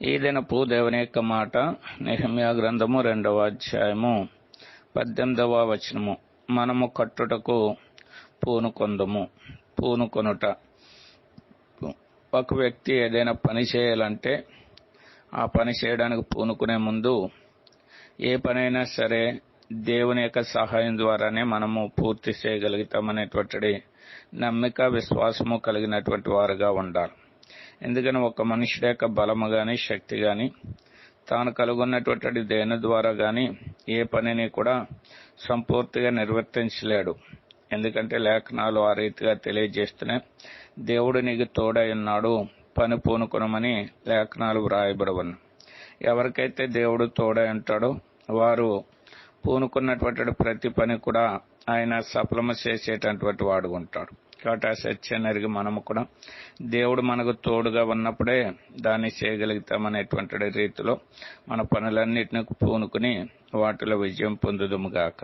ఈ దినపు దేవుని యొక్క మాట నెహెమ్యా గ్రంథము 2వ అధ్యాయము 18వ వచనము. మనము కట్టుటకు పూనుకొనుట. ఒక వ్యక్తి ఏదైనా పని చేయాలంటే ఆ పని చేయడానికి పూనుకునే ముందు ఏ పనైనా సరే దేవుని యొక్క సహాయం ద్వారానే మనము పూర్తి చేయగలుగుతామనేటువంటి నమ్మిక విశ్వాసము కలిగినటువంటి వారుగా ఉండాలి. ఎందుకని ఒక మనుషుడి యొక్క బలము గాని శక్తి గాని తాను కలుగున్నటువంటి దేని ద్వారా గాని ఏ పనిని కూడా సంపూర్తిగా నిర్వర్తించలేడు. ఎందుకంటే లేఖనాలు ఆ రీతిగా తెలియజేస్తున్నాయి. దేవుడు నీకు తోడై ఉన్నాడు, పని పూనుకొనమని లేఖనాలు వ్రాయబడవను. ఎవరికైతే దేవుడు తోడై ఉంటాడో వారు పూనుకున్నటువంటి ప్రతి పని కూడా ఆయన సఫలము చేసేటటువంటి వాడు ఉంటాడు. కాబట్టి ఆ సత్యాన్ని ఎరిగి మనము కూడా దేవుడు మనకు తోడుగా ఉన్నప్పుడే దాన్ని చేయగలుగుతామనేటువంటి రీతిలో మన పనులన్నిటిని పూనుకుని వాటిలో విజయం పొందుదుము గాక.